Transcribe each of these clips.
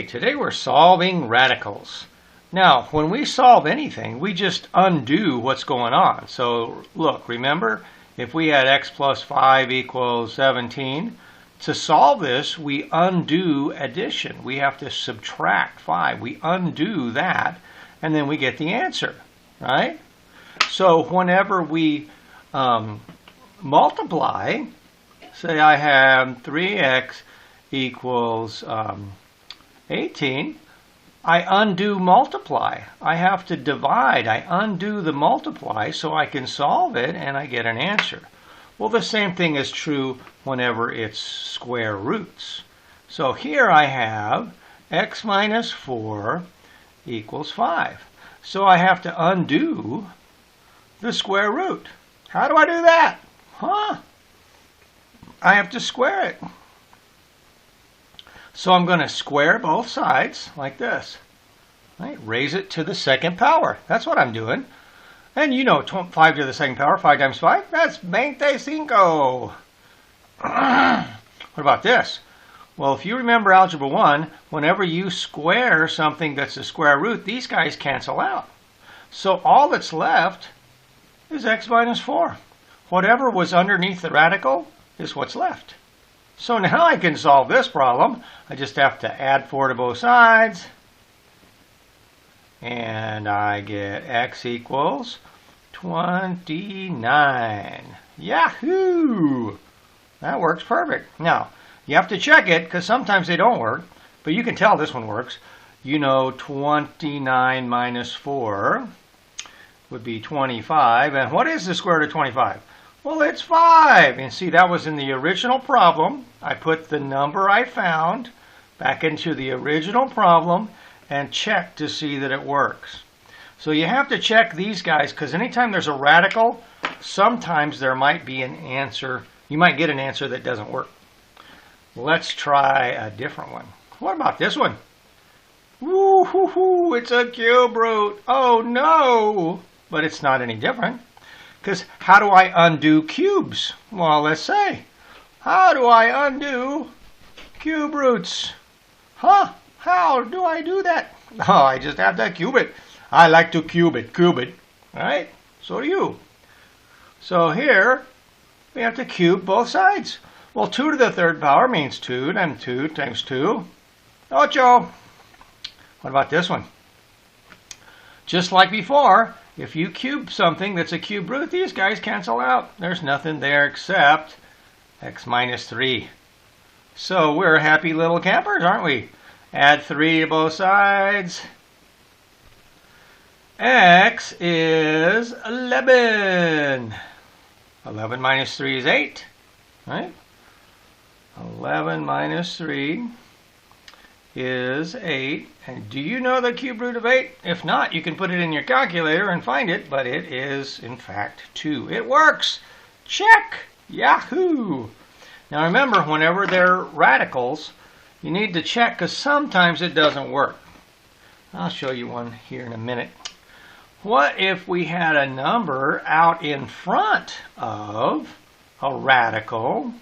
Okay, today we're solving radicals. Now, when we solve anything, we just undo what's going on. So, look, remember, if we had x plus 5 equals 17, to solve this, we undo addition. We have to subtract 5. We undo that, and then we get the answer, right? So, whenever we multiply, say I have 3x equals 18, I undo multiply. I have to divide. I undo the multiply so I can solve it and I get an answer. Well, the same thing is true whenever it's square roots. So here I have x minus 4 equals 5. So I have to undo the square root. How do I do that? I have to square it. So I'm going to square both sides like this. Right? Raise it to the second power. That's what I'm doing. And you know 5 to the second power, 5 times 5, that's 25. What about this? Well, if you remember Algebra 1, whenever you square something that's a square root, these guys cancel out. So all that's left is x minus 4. Whatever was underneath the radical is what's left. So now I can solve this problem. I just have to add 4 to both sides. And I get x equals 29. Yahoo! That works perfect. Now, you have to check it because sometimes they don't work. But you can tell this one works. You know 29 minus 4 would be 25. And what is the square root of 25? Well, it's 5. And see, that was in the original problem. I put the number I found back into the original problem and check to see that it works. So you have to check these guys because anytime there's a radical, sometimes there might be an answer. You might get an answer that doesn't work. Let's try a different one. What about this one? Woo-hoo-hoo, it's a cube root. Oh no! But it's not any different. Because how do I undo cubes? Well, let's say. How do I undo cube roots? How do I do that? Oh, I just have to cube it. I like to cube it. Right? So do you. So here, we have to cube both sides. Well, 2 to the third power means 2 times 2 times 2. Ocho. What about this one? Just like before, if you cube something that's a cube root, these guys cancel out. There's nothing there except x minus 3. So we're happy little campers, aren't we? Add 3 to both sides. X is 11. 11 minus 3 is 8. Right? 11 minus 3 is 8. And do you know the cube root of 8? If not, you can put it in your calculator and find it, but it is, in fact, 2. It works! Check! Yahoo! Now remember, whenever they're radicals, you need to check because sometimes it doesn't work. I'll show you one here in a minute. What if we had a number out in front of a radical?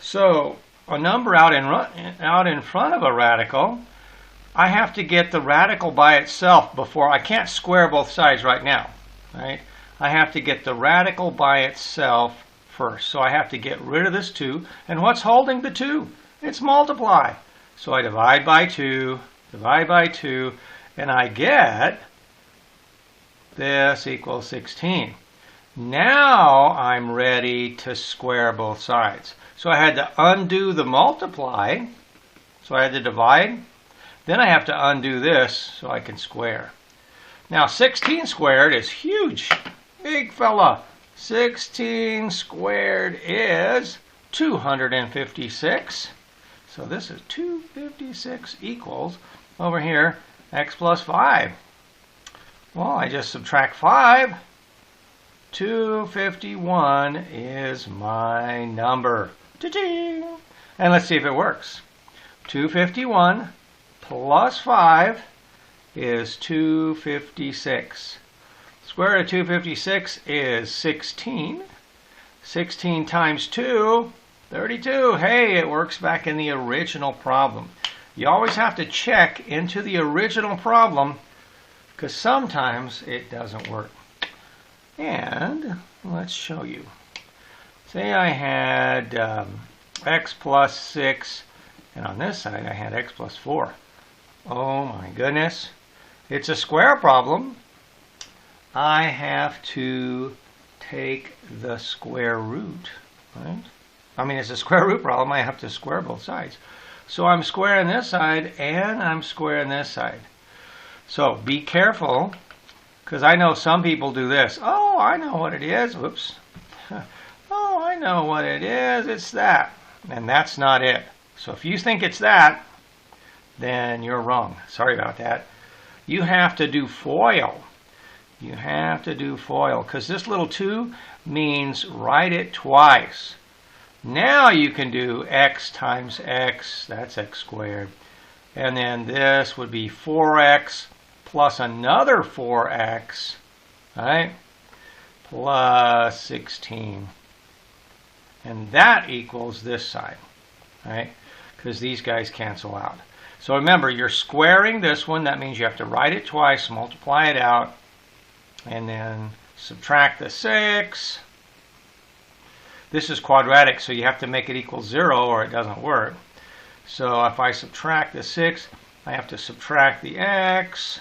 So a number out in front of a radical, I have to get the radical by itself before. I can't square both sides right now. Right? I have to get the radical by itself first. So I have to get rid of this 2. And what's holding the 2? It's multiply. So I divide by 2, and I get this equals 16. Now I'm ready to square both sides. So I had to undo the multiply. So I had to divide. Then I have to undo this so I can square. Now 16 squared is huge. Big fella. 16 squared is 256. So this is 256 equals, over here, x plus 5. Well, I just subtract 5. 251 is my number. Ta-ding! And let's see if it works. 251 plus 5 is 256. Square root of 256 is 16. 16 times 2, 32. Hey, it works back in the original problem. You always have to check into the original problem because sometimes it doesn't work. And let's show you. Say I had x plus 6, and on this side I had x plus 4. Oh my goodness. It's a square problem. I have to take the square root, right? I mean, it's a square root problem. I have to square both sides. So I'm squaring this side and I'm squaring this side. So be careful, because I know some people do this. Oh, I know what it is. Whoops. Oh, I know what it is. It's that. And that's not it. So if you think it's that, then you're wrong. Sorry about that. You have to do FOIL. You have to do FOIL, because this little 2 means write it twice. Now you can do x times x, that's x squared. And then this would be 4x plus another 4x, right? Plus 16. And that equals this side, right? Because these guys cancel out. So remember, you're squaring this one. That means you have to write it twice, multiply it out, and then subtract the 6. This is quadratic, so you have to make it equal 0 or it doesn't work. So if I subtract the 6, I have to subtract the x.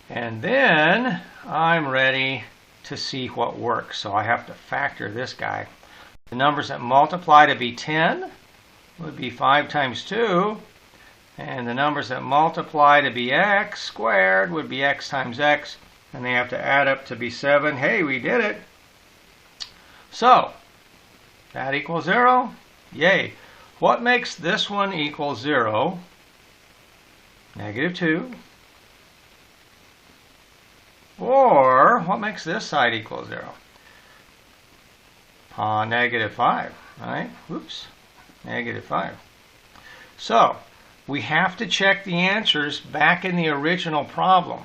And then I'm ready to see what works. So I have to factor this guy. The numbers that multiply to be 10 would be 5 times 2. And the numbers that multiply to be x squared would be x times x. And they have to add up to be 7. Hey, we did it. So, that equals 0. Yay. What makes this one equal 0? Negative 2. Or, what makes this side equal 0? Negative 5. Right? Oops. Negative 5. So, we have to check the answers back in the original problem.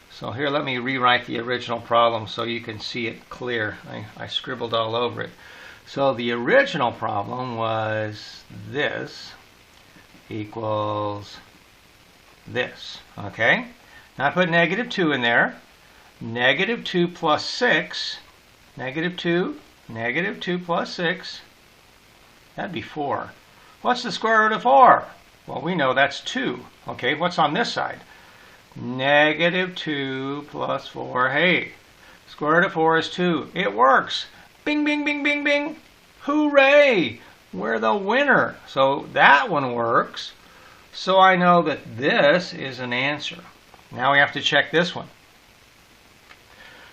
So here, let me rewrite the original problem so you can see it clear. I scribbled all over it. So the original problem was this equals this. Okay? Now I put negative 2 in there. Negative 2 plus 6. Negative 2 plus 6. That'd be 4. What's the square root of 4? Well, we know that's 2. Okay, what's on this side? Negative 2 plus 4. Hey, square root of 4 is 2. It works. Bing, bing, bing, bing, bing. Hooray! We're the winner. So that one works. So I know that this is an answer. Now we have to check this one.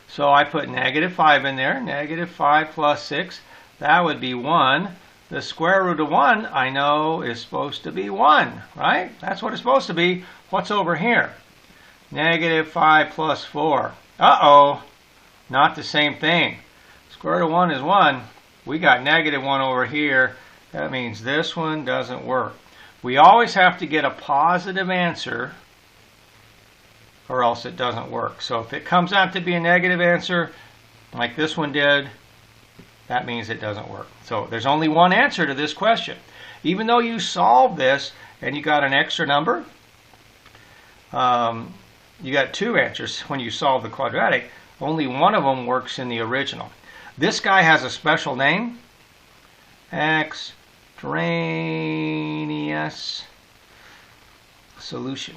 So I put negative 5 in there. Negative 5 plus 6. That would be 1. The square root of 1, I know, is supposed to be 1, right? That's what it's supposed to be. What's over here? Negative 5 plus 4. Uh-oh. Not the same thing. Square root of 1 is 1. We got negative 1 over here. That means this one doesn't work. We always have to get a positive answer or else it doesn't work. So if it comes out to be a negative answer, like this one did, that means it doesn't work. So there's only one answer to this question. Even though you solved this and you got an extra number, you got 2 answers when you solve the quadratic. Only one of them works in the original. This guy has a special name. Extraneous solution.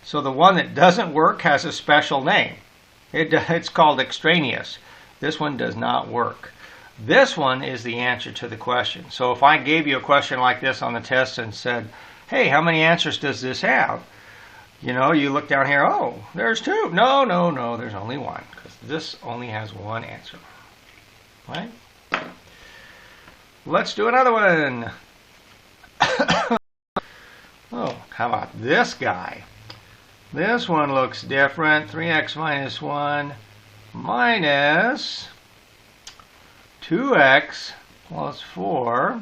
So the one that doesn't work has a special name. It's called extraneous. This one does not work. This one is the answer to the question. So if I gave you a question like this on the test and said, hey, how many answers does this have? You know, you look down here, oh, there's 2. No, no, no, there's only 1, because this only has 1 answer. Right? Let's do another one. Oh, how about this guy? This one looks different. 3x minus 1 minus 2x plus 4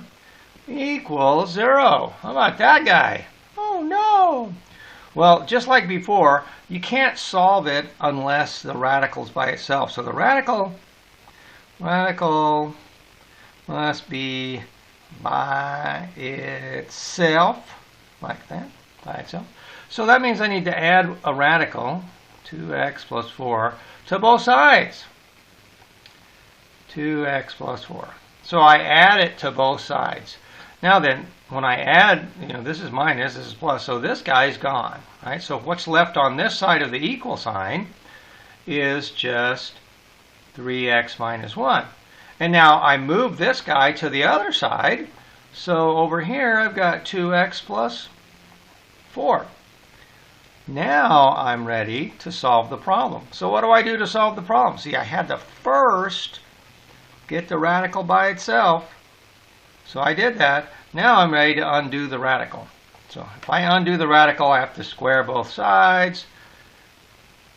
equals 0. How about that guy? Oh, no. Well, just like before, you can't solve it unless the radical's by itself. So the radical must be by itself, like that, by itself. So that means I need to add a radical, 2x plus 4, to both sides. 2x plus 4. So I add it to both sides. Now then, when I add, this is minus, this is plus, so this guy's gone, right? So what's left on this side of the equal sign is just 3x minus 1. And now I move this guy to the other side, so over here I've got 2x plus 4. Now I'm ready to solve the problem. So what do I do to solve the problem? See, I had to first get the radical by itself. So I did that. Now I'm ready to undo the radical. So if I undo the radical, I have to square both sides.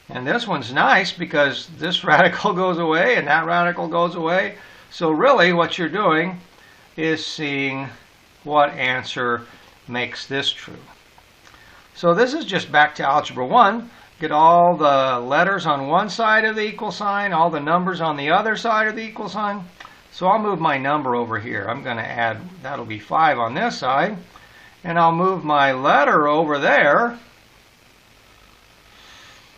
And this one's nice because this radical goes away and that radical goes away. So really what you're doing is seeing what answer makes this true. So this is just back to Algebra 1. Get all the letters on one side of the equal sign, all the numbers on the other side of the equal sign. So I'll move my number over here. I'm going to add, that'll be 5 on this side. And I'll move my letter over there.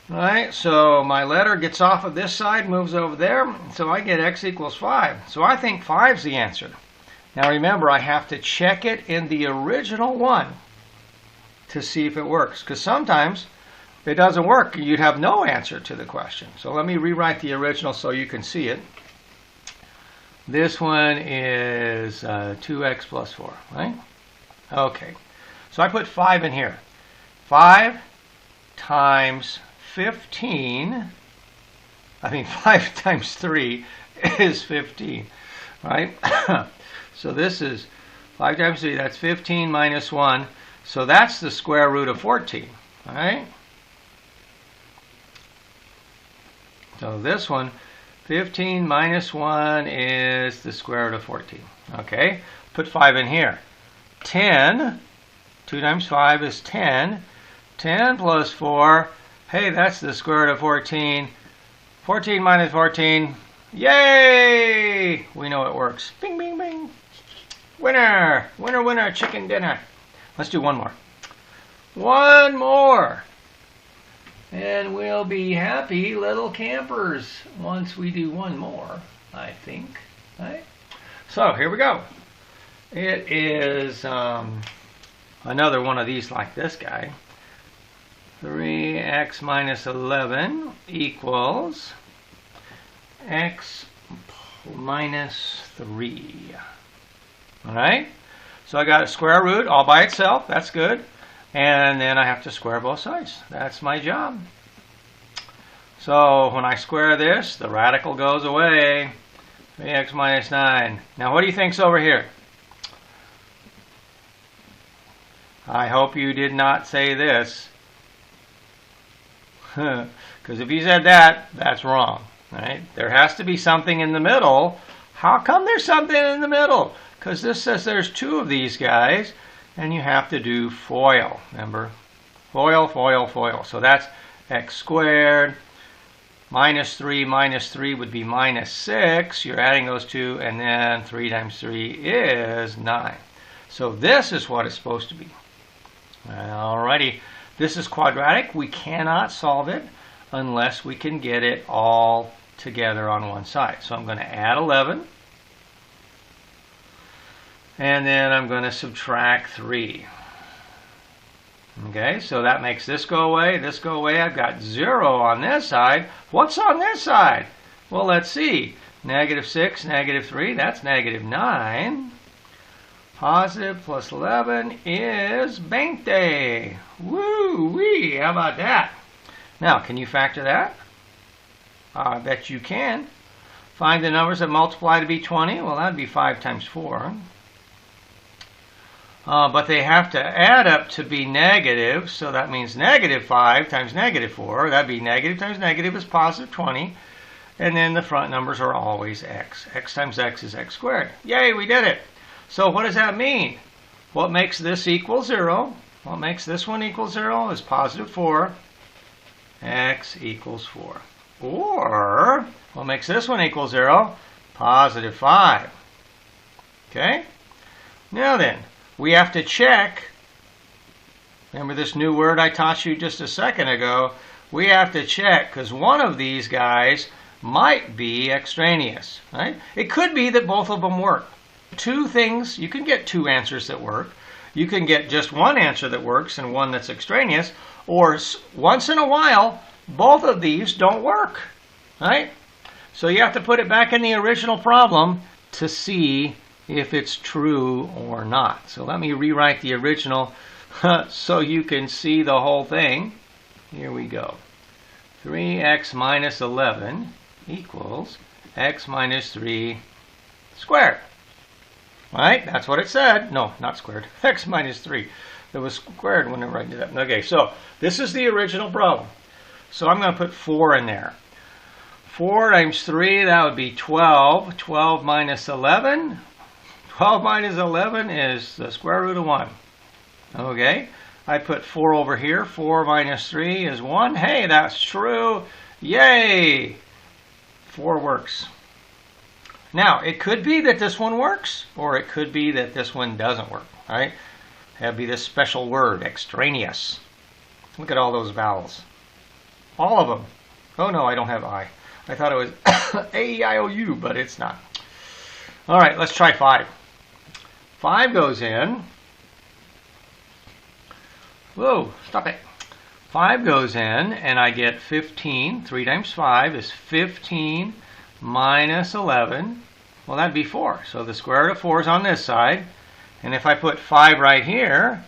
Right, so my letter gets off of this side, moves over there. So I get x equals 5. So I think 5 is the answer. Now remember, I have to check it in the original one to see if it works. Because sometimes if it doesn't work, you'd have no answer to the question. So let me rewrite the original so you can see it. This one is 2x plus 4, right? Okay, so I put 5 in here. 5 times 15, 5 times 3 is 15, right? So this is 5 times 3, that's 15 minus 1. So that's the square root of 14, right? So this one, 15 minus 1 is the square root of 14. Okay, put 5 in here. 10, 2 times 5 is 10. 10 plus 4, hey, that's the square root of 14. 14 minus 14, yay! We know it works. Bing, bing, bing. Winner, winner, winner, chicken dinner. Let's do one more. One more. And we'll be happy little campers once we do one more, I think. Right? So here we go. It is another one of these like this guy. 3x minus 11 equals x minus 3. All right? So I got a square root all by itself. That's good. And then I have to square both sides. That's my job. So when I square this, the radical goes away. 3x minus 9. Now what do you think's over here? I hope you did not say this. Because if you said that, that's wrong. Right? There has to be something in the middle. How come there's something in the middle? Because this says there's 2 of these guys. And you have to do FOIL, remember? FOIL, FOIL, FOIL. So that's x squared. Minus 3 would be minus 6. You're adding those 2, and then 3 times 3 is 9. So this is what it's supposed to be. Alrighty. This is quadratic. We cannot solve it unless we can get it all together on one side. So I'm going to add 11. And then I'm going to subtract 3. Okay, so that makes this go away, this go away. I've got 0 on this side. What's on this side? Well, let's see. Negative 6, negative 3, that's negative 9. Positive plus 11 is 20. Woo-wee, how about that? Now, can you factor that? I bet you can. Find the numbers that multiply to be 20. Well, that'd be 5 times 4. But they have to add up to be negative, so that means negative 5 times negative 4. That'd be negative times negative is positive 20. And then the front numbers are always x. X times x is x squared. Yay, we did it. So what does that mean? What makes this equal 0? What makes this one equal 0 is positive 4. X equals 4. Or, what makes this one equal 0? Positive 5. Okay? Now then, we have to check. Remember this new word I taught you just a second ago? We have to check because one of these guys might be extraneous. Right? It could be that both of them work. Two things, you can get two answers that work. You can get just one answer that works and one that's extraneous. Or once in a while, both of these don't work. Right? So you have to put it back in the original problem to see if it's true or not. So let me rewrite the original so you can see the whole thing. Here we go. 3x minus 11 equals x minus 3 squared. Right? That's what it said. No, not squared. X minus 3. It was squared whenever I did that. Okay, so this is the original problem. So I'm going to put 4 in there. 4 times 3, that would be 12. 12 minus 11. 12 minus 11 is the square root of 1. Okay, I put 4 over here. 4 minus 3 is 1. Hey, that's true. Yay! 4 works. Now, it could be that this one works, or it could be that this one doesn't work. Right? That'd be this special word, extraneous. Look at all those vowels. All of them. Oh no, I don't have I. I thought it was A-E-I-O-U, but it's not. All right, let's try 5. 5 goes in. Whoa, stop it. 5 goes in, and I get 15. 3 times 5 is 15 minus 11. Well, that'd be 4. So the square root of 4 is on this side. And if I put 5 right here,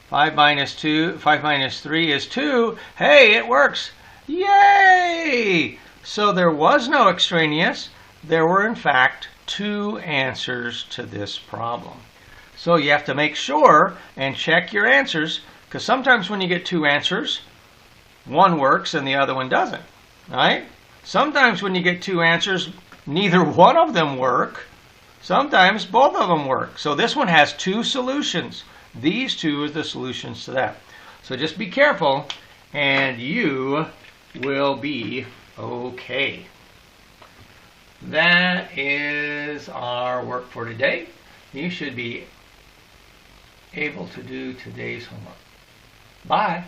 5 minus 3 is 2. Hey, it works. Yay! So there was no extraneous. There were, in fact, 2 answers to this problem. So you have to make sure and check your answers, because sometimes when you get 2 answers, one works and the other one doesn't. Right? Sometimes when you get 2 answers, neither one of them work. Sometimes both of them work. So this one has 2 solutions. These 2 are the solutions to that. So just be careful and you will be okay. That is our work for today. You should be able to do today's homework. Bye.